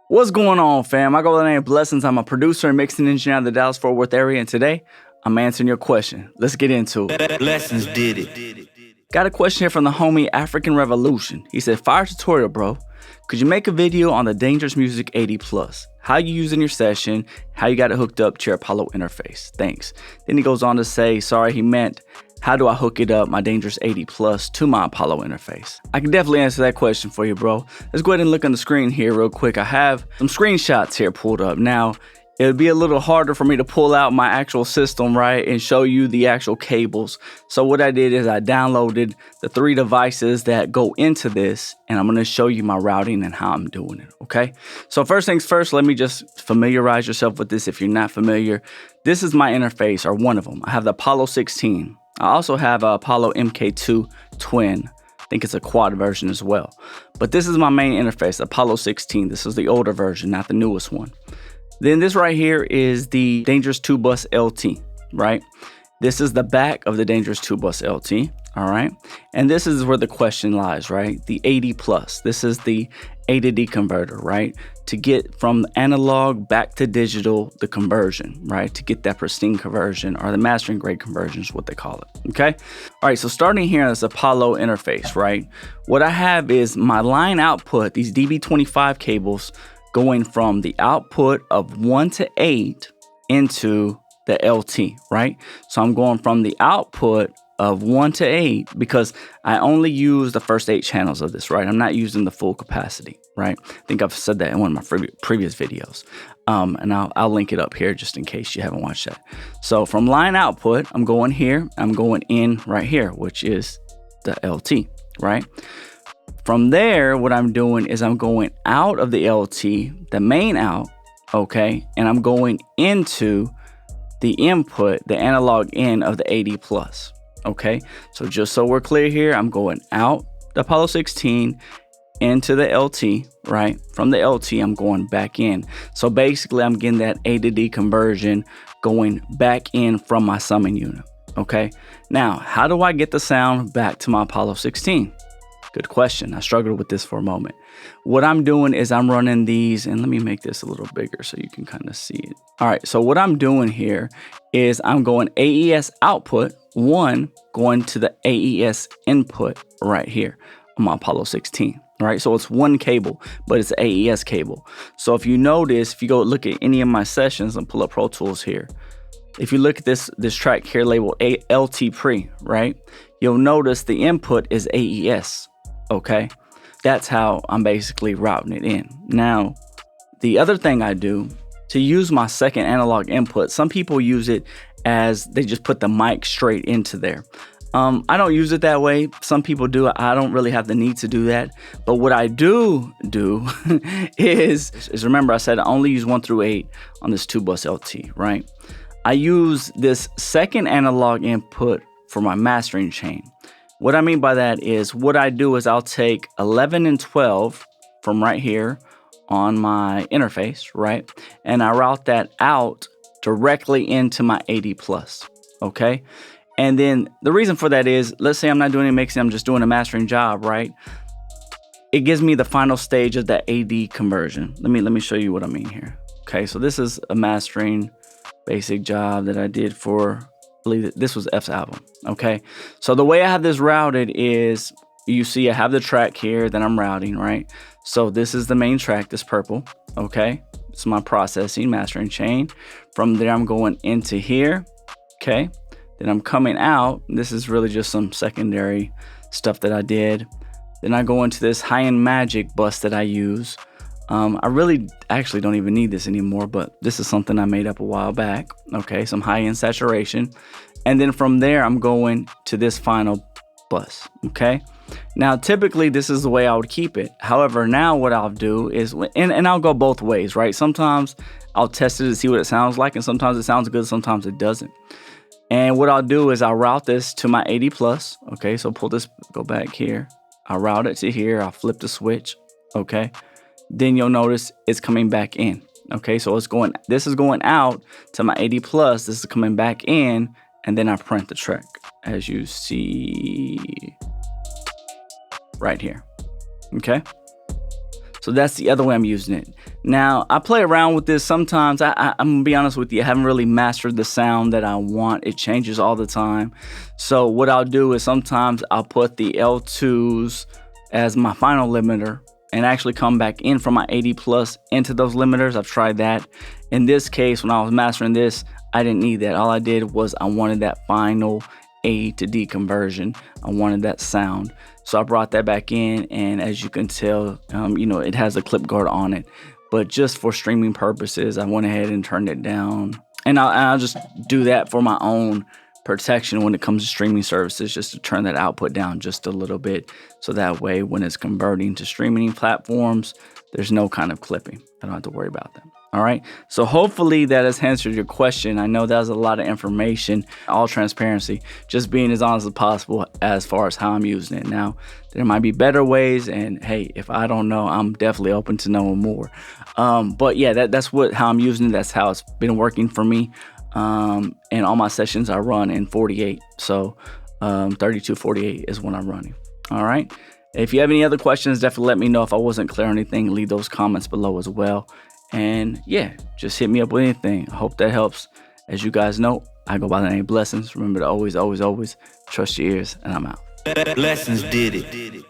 What's going on, fam? I go by the name of Blessons. I'm a producer and mixing engineer in the Dallas-Fort Worth area, and today I'm answering your question. Let's get into it. Blessons did it. Got a question here from the homie African Revolution. He said, fire tutorial, bro. Could you make a video on the Dangerous Music 80 Plus? How you use in your session, how you got it hooked up to your Apollo interface. Thanks. Then he goes on to say, sorry, he meant, how do I hook it up, my Dangerous 80 Plus, to my Apollo interface? I can definitely answer that question for you, bro. Let's go ahead and look on the screen here real quick. I have some screenshots here pulled up. Now, it would be a little harder for me to pull out my actual system, right, and show you the actual cables. So what I did is I downloaded the 3 devices that go into this, and I'm going to show you my routing and how I'm doing it, okay? So first things first, let me just familiarize yourself with this if you're not familiar. This is my interface, or one of them. I have the Apollo 16. I also have a Apollo MK2 Twin. I think it's a quad version as well. But this is my main interface, Apollo 16. This is the older version, not the newest one. Then this right here is the Dangerous 2 Bus LT, right? This is the back of the Dangerous 2 Bus LT, all right? And this is where the question lies, right? The 80 Plus. This is the A to D converter, right? To get from analog back to digital, the conversion, right? To get that pristine conversion, or the mastering grade conversion is what they call it, okay? All right, so starting here on this Apollo interface, right? What I have is my line output, these DB25 cables, going from the output of 1 to 8 into the LT, right? So I'm going from the output of 1 to 8 because I only use the first 8 channels of this, right? I'm not using the full capacity, right? I think I've said that in one of my previous videos. And I'll link it up here just in case you haven't watched that. So from line output, I'm going here, I'm going in right here, which is the LT, right? From there, what I'm doing is I'm going out of the LT, the main out, okay? And I'm going into the input, the analog in of the 80 Plus, okay? So just so we're clear here, I'm going out the Apollo 16 into the LT, right? From the LT, I'm going back in. So basically, I'm getting that A to D conversion going back in from my summing unit, okay? Now, how do I get the sound back to my Apollo 16? Good question. I struggled with this for a moment. What I'm doing is I'm running these, and let me make this a little bigger so you can kind of see it. All right, so what I'm doing here is I'm going AES output 1 going to the AES input right here on my Apollo 16. All right, so it's one cable, but it's an AES cable. So if you notice, if you go look at any of my sessions and pull up Pro Tools here, if you look at this track here labeled LT pre, right, you'll notice the input is AES. Okay, that's how I'm basically routing it in. Now, the other thing I do to use my second analog input, some people use it as they just put the mic straight into there. I don't use it that way. Some people do. I don't really have the need to do that. But what I do is remember I said I only use 1 through 8 on this 2 bus LT, right? I use this second analog input for my mastering chain. What I mean by that is what I do is I'll take 11 and 12 from right here on my interface, right? And I route that out directly into my 80 Plus, okay? And then the reason for that is, let's say I'm not doing any mixing, I'm just doing a mastering job, right? It gives me the final stage of that AD conversion. Let me show you what I mean here. Okay, so this is a mastering basic job that I did for, I believe this was F's album, okay? So the way I have this routed is, you see I have the track here that I'm routing, right? So this is the main track, this purple, okay? It's my processing, mastering chain. From there, I'm going into here, okay? Then I'm coming out. This is really just some secondary stuff that I did. Then I go into this high-end magic bus that I use. I really actually don't even need this anymore, but this is something I made up a while back. Okay, some high-end saturation. And then from there, I'm going to this final bus, okay? Now, typically, this is the way I would keep it. However, now what I'll do is, and I'll go both ways, right? Sometimes I'll test it to see what it sounds like, and sometimes it sounds good, sometimes it doesn't. And what I'll do is I'll route this to my 80 Plus, okay? So pull this, go back here. I'll route it to here. I'll flip the switch, okay? Then you'll notice it's coming back in, okay? So it's going, this is going out to my 80 Plus. This is coming back in, and then I print the track, as you see right here, okay? So that's the other way I'm using it. Now, I play around with this sometimes. I'm going to be honest with you, I haven't really mastered the sound that I want. It changes all the time. So what I'll do is sometimes I'll put the L2s as my final limiter and actually come back in from my 80 plus into those limiters. I've tried that. In this case, when I was mastering this, I didn't need that. All I did was I wanted that final A to D conversion. I wanted that sound. So I brought that back in, and as you can tell, it has a clip guard on it. But just for streaming purposes, I went ahead and turned it down. And I'll just do that for my own protection when it comes to streaming services, just to turn that output down just a little bit. So that way, when it's converting to streaming platforms, there's no kind of clipping. I don't have to worry about that. All right. So hopefully that has answered your question. I know that was a lot of information, all transparency, just being as honest as possible as far as how I'm using it. Now, there might be better ways. And hey, if I don't know, I'm definitely open to knowing more. But yeah, that's how I'm using it. That's how it's been working for me. And all my sessions I run in 48. So 32, 48 is when I'm running. All right. If you have any other questions, definitely let me know. If I wasn't clear on anything, leave those comments below as well. And yeah, just hit me up with anything. I hope that helps. As you guys know, I go by the name Blessons. Remember to always, always, always trust your ears, and I'm out. Blessings did it.